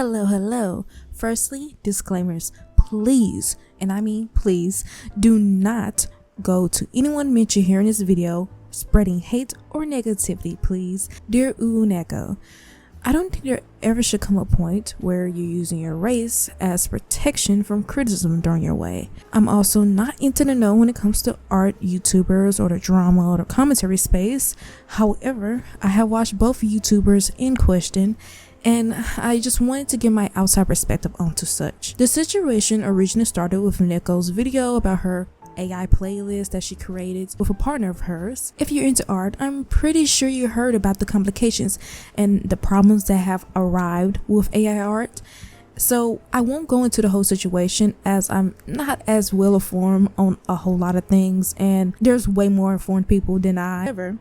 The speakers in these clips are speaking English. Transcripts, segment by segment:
Hello. Firstly, disclaimers. Please, and I mean please, do not go to anyone mentioned here in this video spreading hate or negativity, please. Dear OwONekko, I don't think there ever should come a point where you're using your race as protection from criticism during your way. I'm also not into the know when it comes to art, YouTubers, or the drama or the commentary space. However, I have watched both YouTubers in question, and I just wanted to give my outside perspective onto such. The situation originally started with Nekko's video about her AI playlist that she created with a partner of hers. If you're into art, I'm pretty sure you heard about the complications and the problems that have arrived with AI art. So I won't go into the whole situation as I'm not as well informed on a whole lot of things, and there's way more informed people than I. However,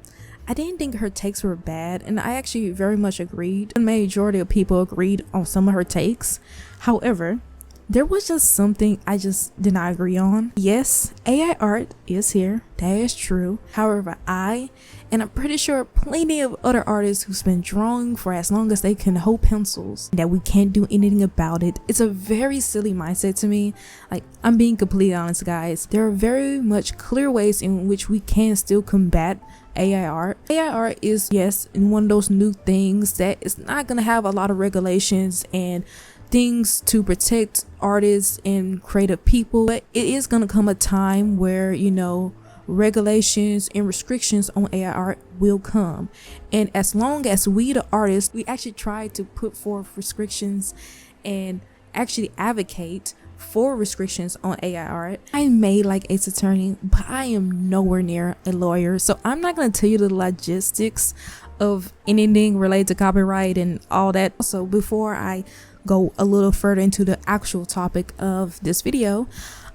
I didn't think her takes were bad, and I actually very much agreed. The majority of people agreed on some of her takes. However, there was just something I just did not agree on. Yes, AI art is here, that is true. However, and I'm pretty sure plenty of other artists who's been drawing for as long as they can hold pencils, that we can't do anything about it. It's a very silly mindset to me. Like, I'm being completely honest, guys. There are very much clear ways in which we can still combat AI art. AI art is, yes, one of those new things that is not gonna have a lot of regulations and things to protect artists and creative people, but it is gonna come a time where, you know, regulations and restrictions on AI art will come. And as long as we, the artists, we actually try to put forth restrictions and actually advocate for restrictions on AI art. I may like Ace Attorney, but I am nowhere near a lawyer, so I'm not gonna tell you the logistics of anything related to copyright and all that. So before I go a little further into the actual topic of this video,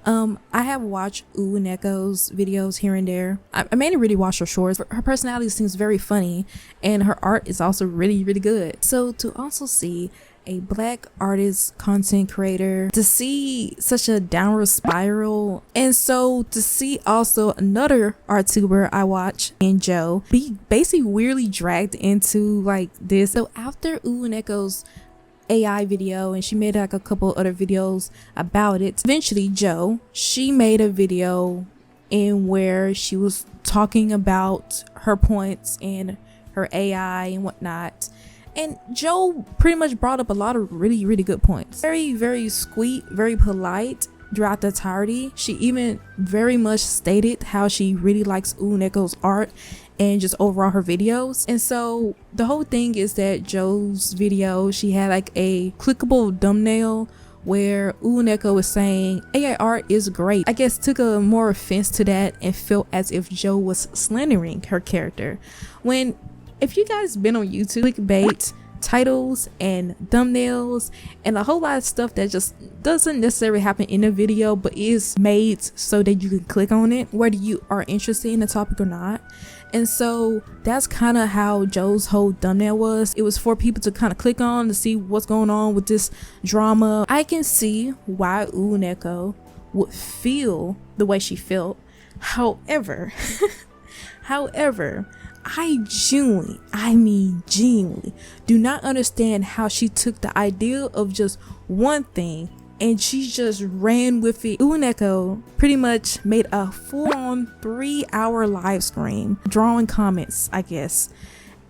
I have watched OwONekko's videos here and there. I mainly really watch her shorts. Her personality seems very funny, and her art is also really good. So to also see a black artist, content creator, to see such a downward spiral, and so to see also another arttuber I watch, and Joe, be basically weirdly dragged into like this. So after OwONekko's AI video, and she made like a couple other videos about it, eventually Joe, she made a video in where she was talking about her points and her AI and whatnot, and Joe pretty much brought up a lot of really good points. Very sweet, very polite throughout the entirety. She even very much stated how she really likes OwONekko's art and just overall her videos. And so the whole thing is that Joe's video, she had like a clickable thumbnail where OwONekko was saying AI art is great. I guess took a more offense to that and felt as if Joe was slandering her character, when if you guys been on YouTube, clickbait titles and thumbnails and a whole lot of stuff that just doesn't necessarily happen in a video but is made so that you can click on it whether you are interested in the topic or not. And so that's kind of how Joe's whole thumbnail was. It was for people to kind of click on to see what's going on with this drama. I can see why OwONekko would feel the way she felt. However I genuinely do not understand how she took the idea of just one thing and she just ran with it. OwONekko pretty much made a full-on 3-hour live stream drawing comments, I guess,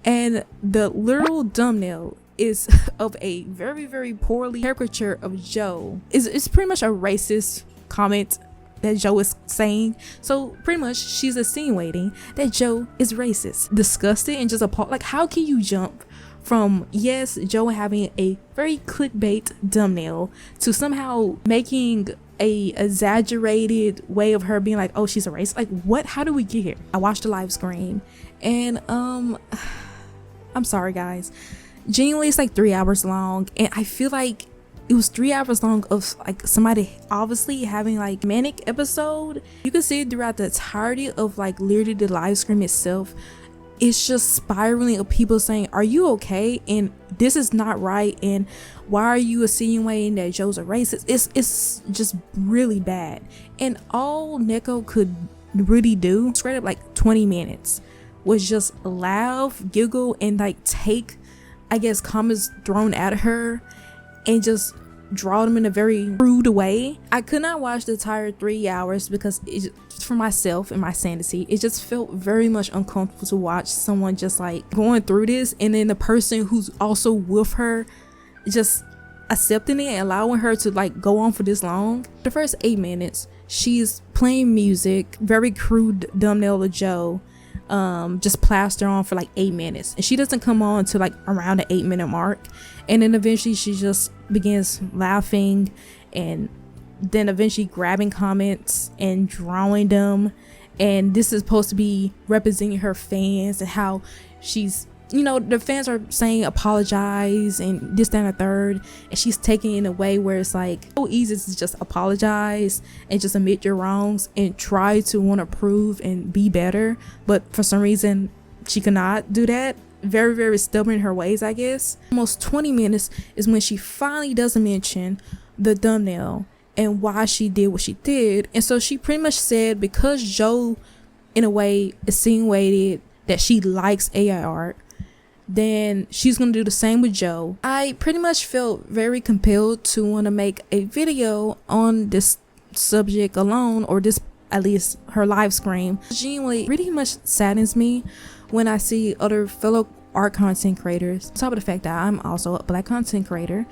and the literal thumbnail is of a very poorly caricature of Joe. It's pretty much a racist comment that Joe is saying. So pretty much she's insinuating that Joe is racist, disgusted, and just appalled. Like, how can you jump from yes, Joe having a very clickbait thumbnail to somehow making a exaggerated way of her being like, oh, she's a racist? Like, what? How do we get here? I watched the live stream, and I'm sorry guys, genuinely it's like 3 hours long, and I feel like it was 3 hours long of like somebody obviously having like manic episode. You can see it throughout the entirety of like literally the live stream itself. It's just spiraling of people saying, are you okay? And this is not right. And why are you insinuating that Joe's a racist? It's just really bad. And all Nekko could really do straight up like 20 minutes was just laugh, giggle, and like take, I guess, comments thrown at her and just draw them in a very crude way. I could not watch the entire 3 hours because for myself and my sanity, it just felt very much uncomfortable to watch someone just like going through this, and then the person who's also with her just accepting it and allowing her to like go on for this long. The first 8 minutes, she's playing music, very crude thumbnail of Joe, just plaster on for like 8 minutes, and she doesn't come on until like around the 8-minute mark, and then eventually she just begins laughing, and then eventually grabbing comments and drawing them, and this is supposed to be representing her fans and how she's, you know, the fans are saying apologize and this, that, and the third, and she's taking it in a way where it's like so easy to just apologize and just admit your wrongs and try to want to prove and be better, but for some reason she cannot do that. Very, very stubborn in her ways, I guess. Almost 20 minutes is when she finally doesn't mention the thumbnail and why she did what she did, and so she pretty much said because Joe in a way insinuated that she likes AI art, then she's gonna do the same with Joe. I pretty much felt very compelled to want to make a video on this subject alone, or this, at least her live stream. Genuinely really much saddens me when I see other fellow art content creators, on top of the fact that I'm also a Black content creator,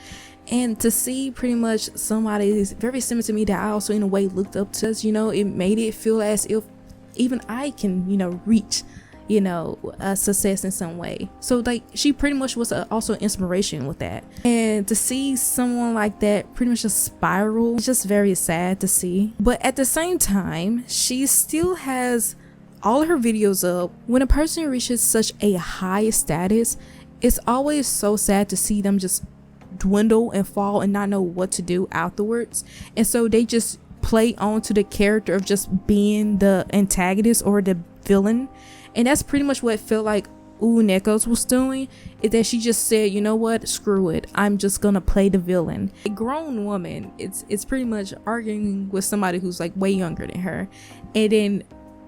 and to see pretty much somebody is very similar to me that I also in a way looked up to, you know, it made it feel as if even I can, you know, reach, you know, a success in some way. So like she pretty much was also inspiration with that, and to see someone like that pretty much just spiral, it's just very sad to see. But at the same time, she still has all her videos up. When a person reaches such a high status, it's always so sad to see them just dwindle and fall and not know what to do afterwards, and so they just play on to the character of just being the antagonist or the villain. And that's pretty much what it felt like OwONekko was doing, is that she just said, you know what, screw it, I'm just gonna play the villain. A grown woman, it's pretty much arguing with somebody who's like way younger than her, and then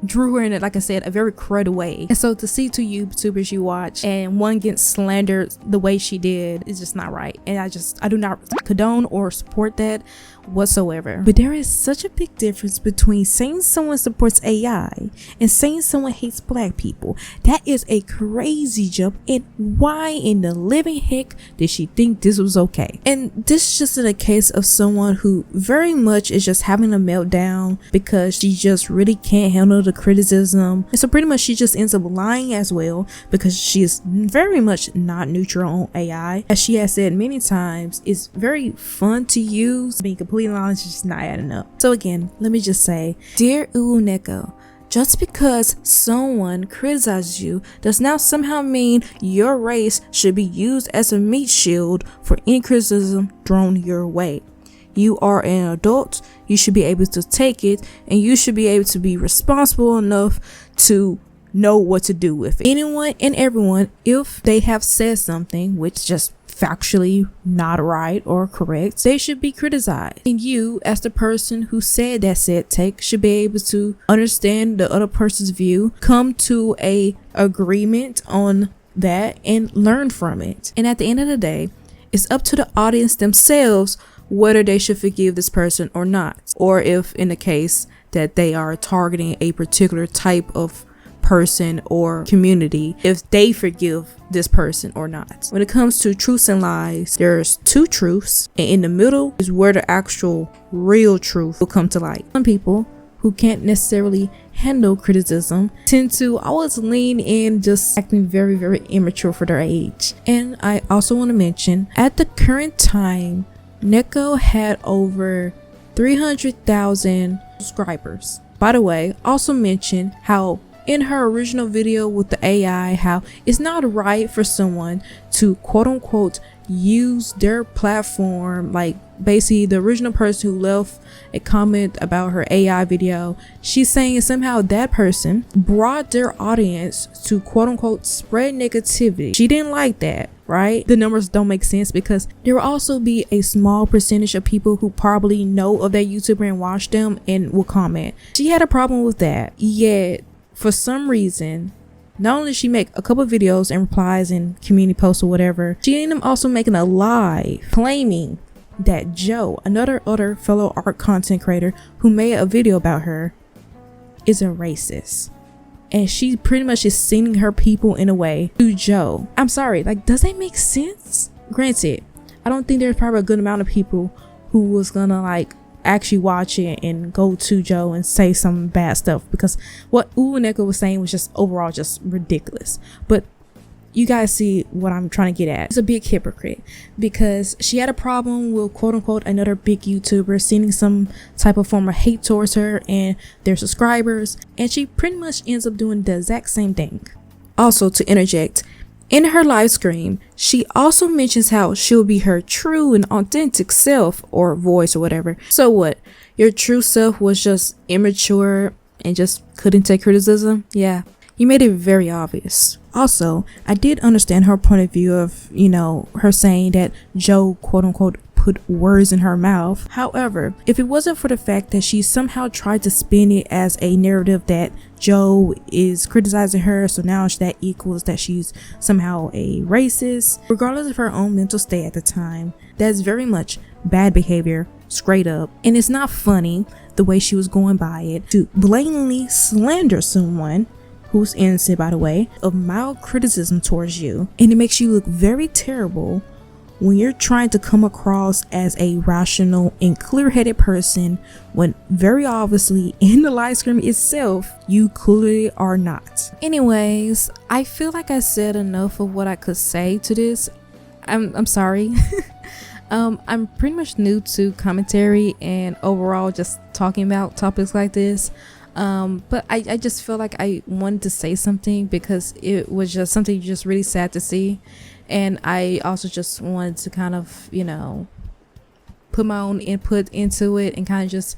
drew her in it, like I said, a very crud way. And so to see two YouTubers you watch and one gets slandered the way she did is just not right, and I do not condone or support that whatsoever. But there is such a big difference between saying someone supports AI and saying someone hates Black people. That is a crazy jump, and why in the living heck did she think this was okay? And this is just in a case of someone who very much is just having a meltdown because she just really can't handle the criticism, and so pretty much she just ends up lying as well, because she is very much not neutral on AI. As she has said many times, it's very fun to use. Being completely honest, it's just not adding up. So again, let me just say, dear OwONekko, just because someone criticizes you does not somehow mean your race should be used as a meat shield for any criticism thrown your way. You are an adult, you should be able to take it, and you should be able to be responsible enough to know what to do with it. Anyone and everyone, if they have said something which just factually not right or correct, they should be criticized, and you as the person who said that said take should be able to understand the other person's view, come to a agreement on that, and learn from it. And at the end of the day, it's up to the audience themselves whether they should forgive this person or not, or if in the case that they are targeting a particular type of person or community, if they forgive this person or not. When it comes to truths and lies, there's two truths, and in the middle is where the actual real truth will come to light. Some people who can't necessarily handle criticism tend to always lean in, just acting very, very immature for their age. And I also want to mention, at the current time, Nekko had over 300,000 subscribers. By the way, also mention how in her original video with the AI, how it's not right for someone to quote unquote use their platform, like basically the original person who left a comment about her AI video, she's saying somehow that person brought their audience to quote unquote spread negativity. She didn't like that, right? The numbers don't make sense, because there will also be a small percentage of people who probably know of that YouTuber and watch them and will comment. She had a problem with that, yet for some reason Not only did she make a couple videos and replies and community posts or whatever, she ended up also making a live claiming that Joe, another fellow art content creator who made a video about her, is a racist. And she pretty much is sending her people in a way to Joe. I'm sorry, like, does that make sense? Granted, I don't think there's probably a good amount of people who was gonna like actually watch it and go to Joe and say some bad stuff, because what OwONekko was saying was just overall just ridiculous. But you guys see what I'm trying to get at. She's a big hypocrite because she had a problem with quote unquote another big YouTuber sending some type of form of hate towards her and their subscribers, and she pretty much ends up doing the exact same thing. Also, to interject, in her live stream, she also mentions how she'll be her true and authentic self or voice or whatever. So what? Your true self was just immature and just couldn't take criticism? Yeah, you made it very obvious. Also, I did understand her point of view of, you know, her saying that Joe quote unquote put words in her mouth. However, if it wasn't for the fact that she somehow tried to spin it as a narrative that Joe is criticizing her, so now that equals that she's somehow a racist, regardless of her own mental state at the time, that's very much bad behavior, straight up. And it's not funny the way she was going by it to blatantly slander someone who's innocent, by the way, of mild criticism towards you, and it makes you look very terrible when you're trying to come across as a rational and clear-headed person, when very obviously in the live stream itself you clearly are not. Anyways, I feel like I said enough of what I could say to this. I'm sorry. I'm pretty much new to commentary and overall just talking about topics like this. But I just feel like I wanted to say something because it was just something just really sad to see, and I also just wanted to kind of, you know, put my own input into it and kind of just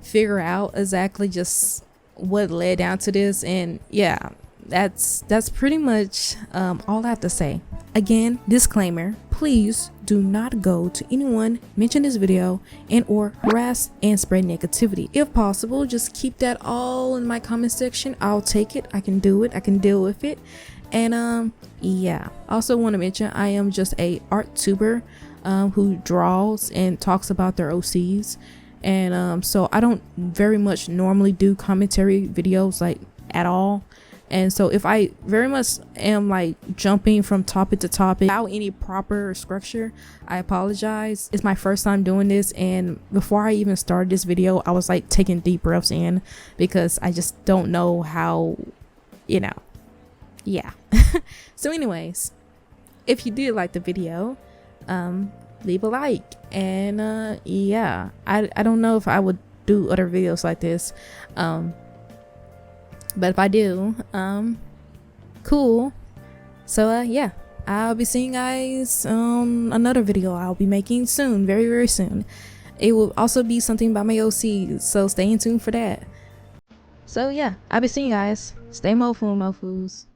figure out exactly just what led down to this. And yeah, that's pretty much all I have to say. Again, disclaimer, please do not go to anyone mention this video and or harass and spread negativity. If possible, just keep that all in my comment section. I'll take it. I can do it. I can deal with it. And yeah, also want to mention I am just a art tuber who draws and talks about their OCs, and so I don't very much normally do commentary videos like at all. And so if I very much am like jumping from topic to topic without any proper structure, I apologize. It's my first time doing this, and before I even started this video, I was like taking deep breaths in because I just don't know how, you know, yeah. So anyways, if you did like the video, leave a like, and yeah, I don't know if I would do other videos like this, but if I do, cool. So yeah, I'll be seeing you guys another video I'll be making soon, very soon. It will also be something about my OC, so stay in tune for that. So yeah, I'll be seeing you guys. Stay mofus.